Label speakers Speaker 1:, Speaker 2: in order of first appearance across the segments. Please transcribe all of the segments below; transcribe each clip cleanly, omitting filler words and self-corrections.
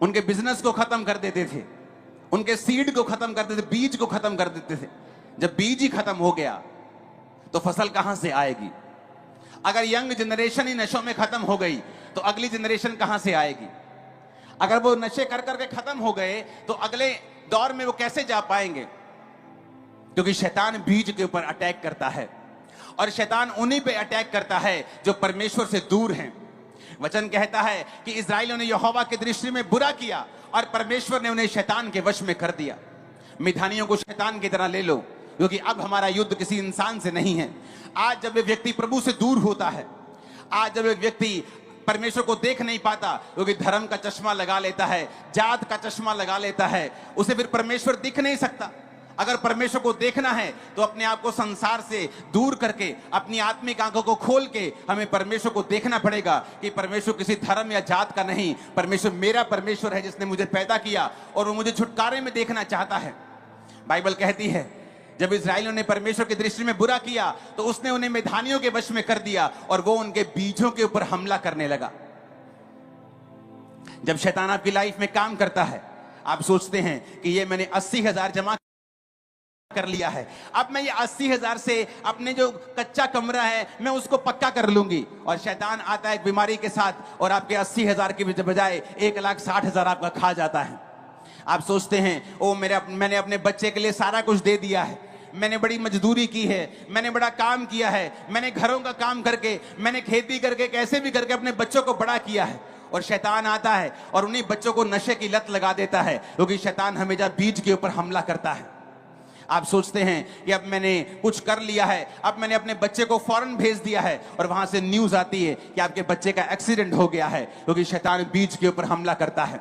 Speaker 1: उनके बिजनेस को खत्म कर देते थे, उनके सीड को खत्म कर देते थे, बीज को खत्म कर देते थे। जब बीज ही खत्म हो गया तो फसल कहां से आएगी? अगर यंग जनरेशन ही नशों में खत्म हो गई तो अगली जनरेशन कहां से आएगी? अगर वो नशे कर करके खत्म हो गए तो अगले दौर में वो कैसे जा पाएंगे? क्योंकि शैतान बीज के ऊपर अटैक करता है, और शैतान उन्हीं पे अटैक करता है जो परमेश्वर से दूर हैं। वचन कहता है कि इस्राएलियों ने यहोवा की दृष्टि में बुरा किया और परमेश्वर ने उन्हें शैतान के वश में कर दिया। मिधानियों को शैतान की तरह ले लो, क्योंकि अब हमारा युद्ध किसी इंसान से नहीं है। आज जब एक व्यक्ति प्रभु से दूर होता है, आज जब एक व्यक्ति परमेश्वर को देख नहीं पाता, क्योंकि धर्म का चश्मा लगा लेता है, जात का चश्मा लगा लेता है, उसे फिर परमेश्वर दिख नहीं सकता। अगर परमेश्वर को देखना है तो अपने आप को संसार से दूर करके अपनी आत्मिक आंखों को खोल के हमें परमेश्वर को देखना पड़ेगा कि परमेश्वर किसी धर्म या जात का नहीं, परमेश्वर मेरा परमेश्वर है जिसने मुझे पैदा किया और वो मुझे छुटकारे में देखना चाहता है। बाइबल कहती है जब इस्राएलियों ने परमेश्वर की दृष्टि में बुरा किया तो उसने उन्हें मिधानियों के वश में कर दिया और वो उनके बीजों के ऊपर हमला करने लगा। जब शैतान आपकी लाइफ में काम करता है, आप सोचते हैं कि ये मैंने 80,000 जमा कर लिया है, अब मैं ये 80,000 से अपने जो कच्चा कमरा है मैं उसको पक्का कर लूंगी, और शैतान आता है एक बीमारी के साथ और आपके 80,000 की बजाय 1,60,000 आपका खा जाता है। आप सोचते हैं ओ मैंने अपने बच्चे के लिए सारा कुछ दे दिया है, मैंने बड़ी मजदूरी की है, मैंने बड़ा काम किया है, मैंने घरों का काम करके, मैंने खेती करके, कैसे भी करके अपने बच्चों को बड़ा किया है, और शैतान आता है और उन्हीं बच्चों को नशे की लत लगा देता है, क्योंकि शैतान हमेशा बीज के ऊपर हमला करता है। आप सोचते हैं कि अब मैंने कुछ कर लिया है, अब मैंने अपने बच्चे को फौरन भेज दिया है, और वहां से न्यूज आती है कि आपके बच्चे का एक्सीडेंट हो गया है, क्योंकि शैतान बीज के ऊपर हमला करता है,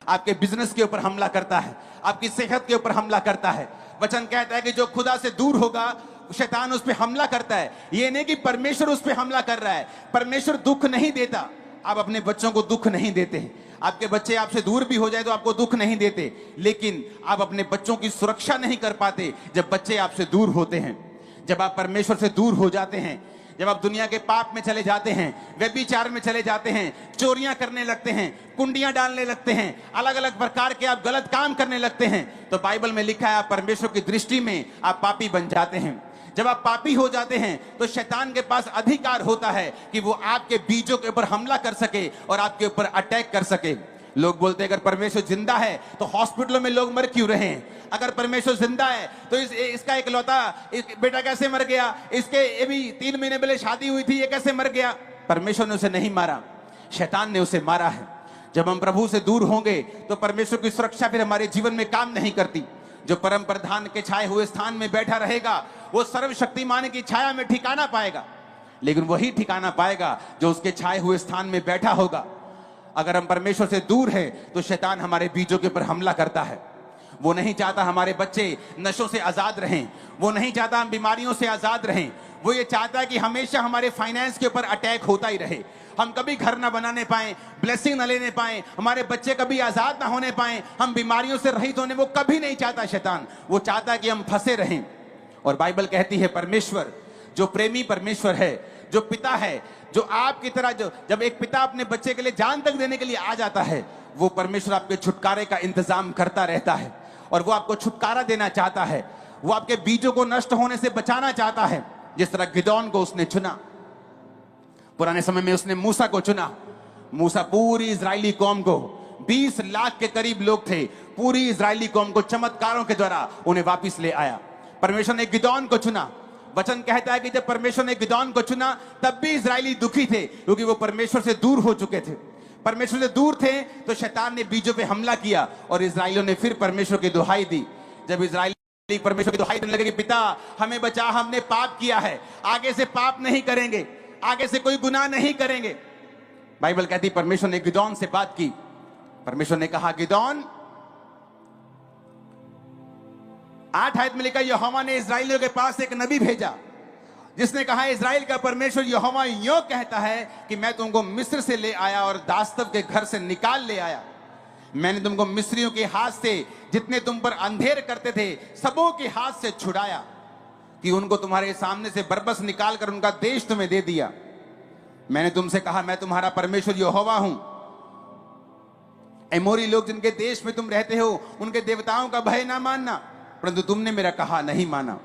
Speaker 1: आपके बिजनेस के ऊपर हमला करता है, आपकी सेहत के ऊपर हमला करता है। वचन कहता है कि जो खुदा से दूर होगा शैतान उस पर हमला करता है। ये नहीं कि परमेश्वर उस पर हमला कर रहा है, परमेश्वर दुख नहीं देता। आप अपने बच्चों को दुख नहीं देते हैं, आपके बच्चे आपसे दूर भी हो जाए तो आपको दुख नहीं देते, लेकिन आप अपने बच्चों की सुरक्षा नहीं कर पाते जब बच्चे आपसे दूर होते हैं। जब आप परमेश्वर से दूर हो जाते हैं, जब आप दुनिया के पाप में चले जाते हैं, व्यभिचार में चले जाते हैं, चोरियां करने लगते हैं, कुंडियां डालने लगते हैं, अलग अलग प्रकार के आप गलत काम करने लगते हैं, तो बाइबल में लिखा है आप परमेश्वर की दृष्टि में आप पापी बन जाते हैं। जब आप पापी हो जाते हैं तो शैतान के पास अधिकार होता है कि वो आपके बीजों के ऊपर हमला कर सके और आपके ऊपर अटैक कर सके। लोग बोलते हैं अगर परमेश्वर जिंदा है तो हॉस्पिटलों में लोग मर क्यों रहे हैं? अगर परमेश्वर जिंदा है तो इसका इकलौता बेटा कैसे मर गया? इसके अभी 3 महीने पहले शादी हुई थी, ये कैसे मर गया? परमेश्वर ने उसे नहीं मारा, शैतान ने उसे मारा है। जब हम प्रभु से दूर होंगे तो परमेश्वर की सुरक्षा फिर हमारे जीवन में काम नहीं करती। जो परम प्रधान के छाए हुए स्थान में बैठा रहेगा वो सर्वशक्तिमान की छाया में ठिकाना पाएगा, लेकिन वही ठिकाना पाएगा जो उसके छाए हुए स्थान में बैठा होगा। अगर हम परमेश्वर से दूर हैं तो शैतान हमारे बीजों के ऊपर हमला करता है। वो नहीं चाहता हमारे बच्चे नशों से आजाद रहें, वो नहीं चाहता हम बीमारियों से आजाद रहें, वो ये चाहता है कि हमेशा हमारे फाइनेंस के ऊपर अटैक होता ही रहे, हम कभी घर ना बनाने पाए, ब्लेसिंग ना लेने पाए, हमारे बच्चे कभी आजाद ना होने पाए, हम बीमारियों से रहित होने वो कभी नहीं चाहता शैतान। वो चाहता है कि हम फंसे रहें। और बाइबल कहती है परमेश्वर जो प्रेमी परमेश्वर है, जो पिता है, जो आपकी तरह जो जब एक पिता अपने बच्चे के लिए जान तक देने के लिए आ जाता है, वो परमेश्वर आपके छुटकारे का इंतजाम करता रहता है और वो आपको छुटकारा देना चाहता है। वो आपके बीजों को नष्ट होने से बचाना चाहता है, जिस तरह गिदोन को उसने चुना। पुराने समय में उसने मूसा को चुना। मूसा पूरी इजरायली कौम को, 20 लाख के करीब लोग थे, पूरी इजरायली कौम को चमत्कारों के द्वारा उन्हें वापस ले आया। परमेश्वर ने गिदोन को चुना। वचन कहता है कि जब परमेश्वर ने गिदोन को चुना तब भी इजरायली दुखी थे, क्योंकि वो परमेश्वर से दूर हो चुके थे। परमेश्वर से दूर थे तो शैतान ने बीजों पे हमला किया और इजराइलियों ने फिर परमेश्वर की दुहाई दी। जब इजराइली परमेश्वर की दुहाई देने लगे कि पिता हमें बचा, हमने पाप किया है, आगे से पाप नहीं करेंगे, आगे से कोई गुनाह नहीं करेंगे। बाइबल कहती परमेश्वर ने गिदोन से बात की। परमेश्वर ने कहा गिदोन, 8 आयत में लिखा यहोवा ने इजराइलियों के पास एक नबी भेजा जिसने कहा इजराइल का परमेश्वर यहोवा यूं कहता है कि मैं तुमको मिस्र से ले आया और दास्तव के घर से निकाल ले आया। मैंने तुमको मिस्रियों के हाथ से जितने तुम पर अंधेर करते थे सबों के हाथ से छुड़ाया कि उनको तुम्हारे सामने से बरबस निकाल कर उनका देश तुम्हें दे दिया। मैंने तुमसे कहा मैं तुम्हारा परमेश्वर यहोवा हूं। एमोरी लोग जिनके देश में तुम रहते हो, उनके देवताओं का भय ना मानना, परंतु तुमने मेरा कहा नहीं माना।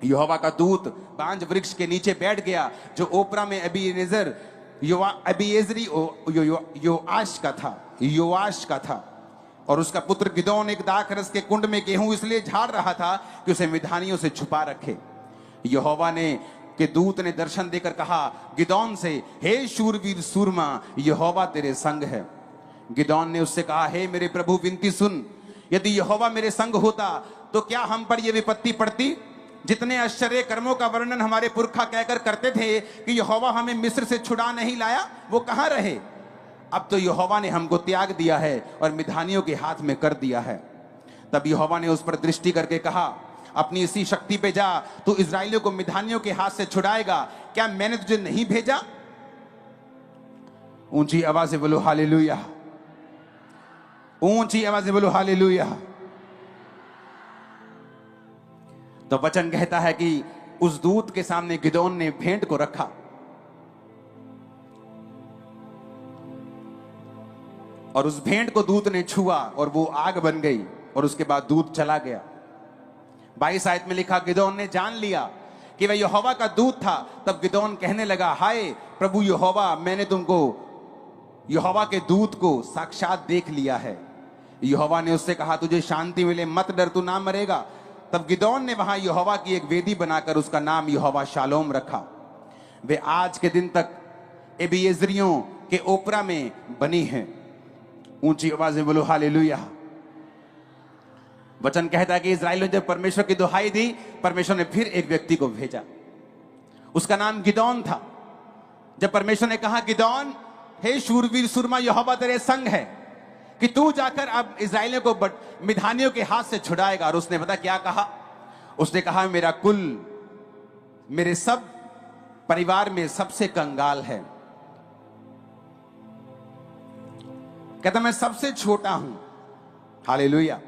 Speaker 1: यहोवा का दूत बांज वृक्ष के नीचे बैठ गया, जो ओपरा में अबीएजेर अबीएजरी योआश का था, और उसका पुत्र गिदोन एक दाखरस के कुंड में गेहूं इसलिए झाड़ रहा था कि उसे मिधानियों से छुपा रखे। यहोवा ने के दूत ने दर्शन देकर कहा गिदोन से, हे शूरवीर सूरमा, यहोवा तेरे संग है। गिदोन ने उससे कहा, हे मेरे प्रभु विनती सुन, यदि यहोवा मेरे संग होता तो क्या हम पर यह विपत्ति पड़ती? जितने आश्चर्य कर्मों का वर्णन हमारे पुरखा कहकर करते थे कि यहोवा हमें मिस्र से छुड़ा नहीं लाया, वो कहां रहे? अब तो यहोवा ने हमको त्याग दिया है और मिधानियों के हाथ में कर दिया है। तब यहोवा ने उस पर दृष्टि करके कहा, अपनी इसी शक्ति पे जा, तू इस्राएलियों को मिधानियों के हाथ से छुड़ाएगा। क्या मैंने तुझे नहीं भेजा? ऊंची आवाज से बोलो हालेलुया, ऊंची आवाज से बोलो हालेलुया। तो वचन कहता है कि उस दूत के सामने गिदोन ने भेंट को रखा, और उस भेंट को दूत ने छुआ और वो आग बन गई, और उसके बाद दूत चला गया। 22 आयत में लिखा, गिदोन ने जान लिया कि वह यहोवा का दूत था। तब गिदोन कहने लगा, हाय प्रभु यहोवा, मैंने तुमको यहोवा के दूत को साक्षात देख लिया है। यहोवा ने उससे कहा, तुझे शांति मिले, मत डर, तू ना मरेगा। तब गिदोन ने वहां यहोवा की एक वेदी बनाकर उसका नाम यहोवा शालोम रखा। वे आज के दिन तक एबीएजरियों के ओपरा में बनी है। ऊंची आवाज में बोलो हालेलुया। वचन कहता है कि इस्राएलियों ने जब परमेश्वर की दुहाई दी, परमेश्वर ने फिर एक व्यक्ति को भेजा, उसका नाम गिदोन था। जब परमेश्वर ने कहा, गिदोन, हे शूरवीर सूरमा, यहोवा तेरे संग है कि तू जाकर अब इस्राएलियों को मिधानियों के हाथ से छुड़ाएगा। और उसने पता क्या कहा? उसने कहा, मेरा कुल मेरे सब परिवार में सबसे कंगाल है। कहता मैं सबसे छोटा हूं। हालेलुया।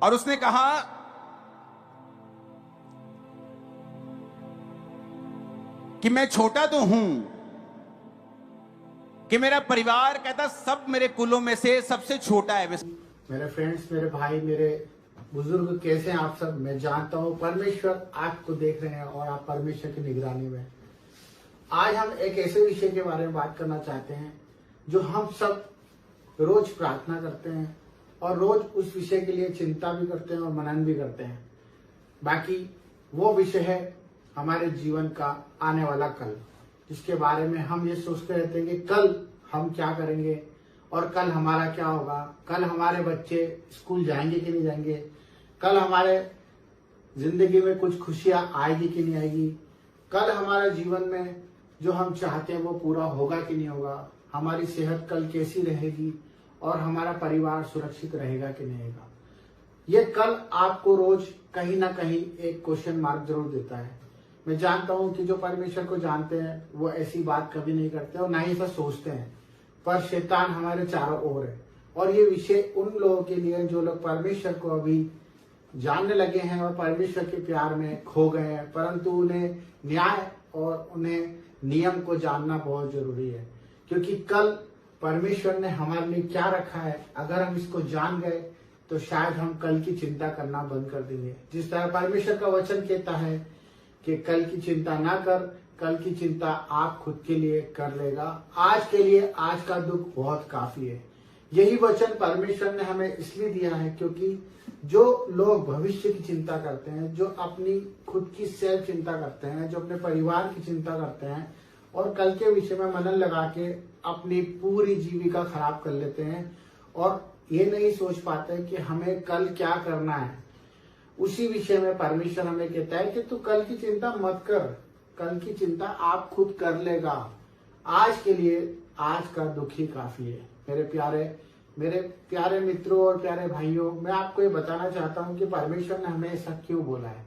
Speaker 1: और उसने कहा कि मैं छोटा तो हूं, कि मेरा परिवार, कहता सब मेरे कुलों में से सबसे छोटा है।
Speaker 2: मेरे फ्रेंड्स, मेरे भाई, मेरे बुजुर्ग, कैसे हैं आप सब? मैं जानता हूं परमेश्वर आपको देख रहे हैं और आप परमेश्वर की निगरानी में। आज हम एक ऐसे विषय के बारे में बात करना चाहते हैं जो हम सब रोज प्रार्थना करते हैं और रोज उस विषय के लिए चिंता भी करते हैं और मनन भी करते हैं। बाकी वो विषय है हमारे जीवन का आने वाला कल, जिसके बारे में हम ये सोचते रहते हैं कि कल हम क्या करेंगे और कल हमारा क्या होगा, कल हमारे बच्चे स्कूल जाएंगे कि नहीं जाएंगे, कल हमारे जिंदगी में कुछ खुशियां आएगी कि नहीं आएगी, कल हमारे जीवन में जो हम चाहते हैं वो पूरा होगा कि नहीं होगा, हमारी सेहत कल कैसी रहेगी और हमारा परिवार सुरक्षित रहेगा कि नहीं रहेगा। ये कल आपको रोज कहीं ना कहीं एक क्वेश्चन मार्क जरूर देता है। मैं जानता हूं कि जो परमेश्वर को जानते हैं वो ऐसी बात कभी नहीं करते और ना ही ऐसा सोचते हैं, पर शैतान हमारे चारों ओर है। और ये विषय उन लोगों के लिए जो लोग परमेश्वर को अभी जानने लगे हैं और परमेश्वर के प्यार में खो गए हैं, परंतु उन्हें न्याय और उन्हें नियम को जानना बहुत जरूरी है। क्योंकि कल परमेश्वर ने हमारे लिए क्या रखा है, अगर हम इसको जान गए तो शायद हम कल की चिंता करना बंद कर देंगे। जिस तरह परमेश्वर का वचन कहता है कि कल की चिंता ना कर, कल की चिंता आप खुद के लिए कर लेगा, आज के लिए आज का दुख बहुत काफी है। यही वचन परमेश्वर ने हमें इसलिए दिया है क्योंकि जो लोग भविष्य की चिंता करते हैं, जो अपनी खुद की सेल्फ चिंता करते हैं, जो अपने परिवार की चिंता करते हैं और कल के विषय में मनन लगा के अपनी पूरी जीविका खराब कर लेते हैं और ये नहीं सोच पाते कि हमें कल क्या करना है, उसी विषय में परमेश्वर हमें कहता है कि तू कल की चिंता मत कर, कल की चिंता आप खुद कर लेगा, आज के लिए आज का दुख ही काफी है। मेरे प्यारे मित्रों और प्यारे भाइयों, मैं आपको ये बताना चाहता हूँ कि परमेश्वर ने हमें ऐसा क्यों बोला है।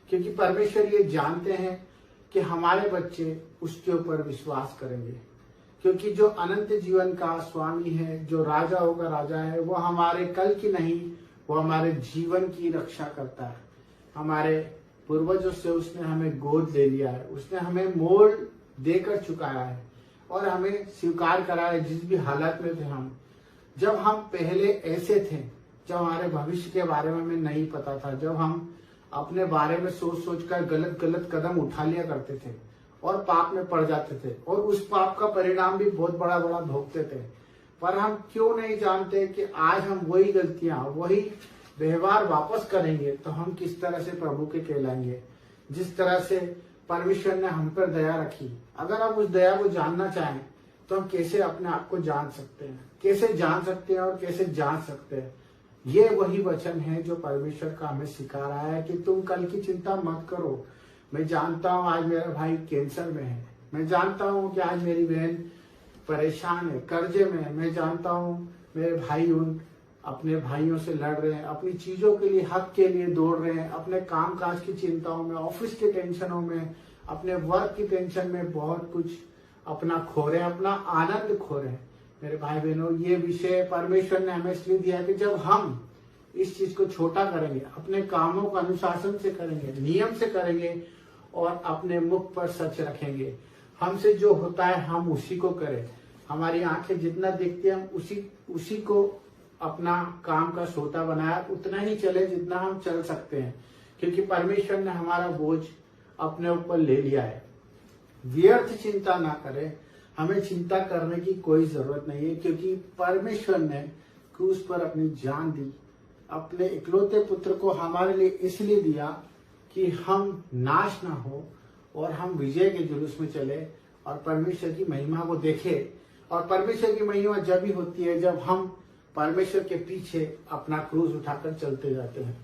Speaker 2: क्योंकि परमेश्वर ये जानते हैं कि हमारे बच्चे उसके ऊपर विश्वास करेंगे। क्योंकि जो अनंत जीवन का स्वामी है, जो राजा होगा राजा है, वो हमारे कल की नहीं, वो हमारे जीवन की रक्षा करता है। हमारे पूर्वजों से उसने हमें गोद ले लिया है, उसने हमें मोल देकर चुकाया है। और हमें स्वीकार कराया जिस भी हालत में थे हम। जब हम पहले ऐसे थे, जब हमारे भविष्य के बारे में हमें नहीं पता था, जब हम अपने बारे में सोच सोच कर गलत गलत कदम उठा लिया करते थे और पाप में पड़ जाते थे और उस पाप का परिणाम भी बहुत बड़ा बड़ा भोगते थे। पर हम क्यों नहीं जानते कि आज हम वही गलतियां, वही व्यवहार वापस करेंगे तो हम किस तरह से प्रभु के कहलाएंगे। जिस तरह से परमेश्वर ने हम पर दया रखी, अगर आप उस दया को जानना चाहें तो हम कैसे अपने आप को जान सकते हैं, कैसे जान सकते हैं और कैसे जान सकते हैं। ये वही वचन है जो परमेश्वर का हमें सिखा रहा है कि तुम कल की चिंता मत करो। मैं जानता हूँ आज मेरा भाई कैंसर में है, मैं जानता हूँ कि आज मेरी बहन परेशान है, कर्जे में है, मैं जानता हूँ मेरे भाई उन अपने भाइयों से लड़ रहे हैं, अपनी चीजों के लिए, हक के लिए दौड़ रहे हैं, अपने काम काज की चिंताओं में, ऑफिस के टेंशनों में, अपने वर्क की टेंशन में बहुत कुछ अपना खो रहे हैं, अपना आनंद खो रहे हैं। मेरे भाई बहनों, ये विषय परमेश्वर ने हमें इसलिए दिया है कि जब हम इस चीज को छोटा करेंगे, अपने कामों को अनुशासन से करेंगे, नियम से करेंगे और अपने मुख पर सच रखेंगे, हमसे जो होता है हम उसी को करें। हमारी आंखें जितना देखती हैं हम उसी को अपना काम का सोता बनाया, उतना ही चले जितना हम चल सकते हैं, क्योंकि परमेश्वर ने हमारा बोझ अपने ऊपर ले लिया है। व्यर्थ चिंता ना करें, हमें चिंता करने की कोई जरूरत नहीं है, क्योंकि परमेश्वर ने क्रूस पर अपनी जान दी, अपने इकलौते पुत्र को हमारे लिए इसलिए दिया कि हम नाश ना हो और हम विजय के जुलूस में चले और परमेश्वर की महिमा को देखें। और परमेश्वर की महिमा जब भी होती है जब हम परमेश्वर के पीछे अपना क्रूस उठाकर चलते जाते हैं।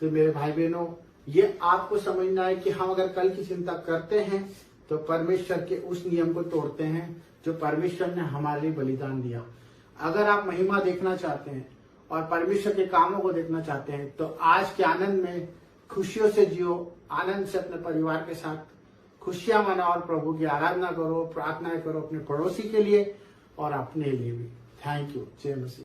Speaker 2: तो मेरे भाई बहनों, ये आपको समझना है कि हम अगर कल की चिंता करते हैं तो परमेश्वर के उस नियम को तोड़ते हैं जो परमेश्वर ने हमारे लिए बलिदान दिया। अगर आप महिमा देखना चाहते हैं और परमेश्वर के कामों को देखना चाहते हैं तो आज के आनंद में खुशियों से जियो, आनंद से अपने परिवार के साथ खुशियां मनाओ और प्रभु की आराधना करो, प्रार्थनाएं करो अपने पड़ोसी के लिए और अपने लिए भी। Thank you. जय मसीह।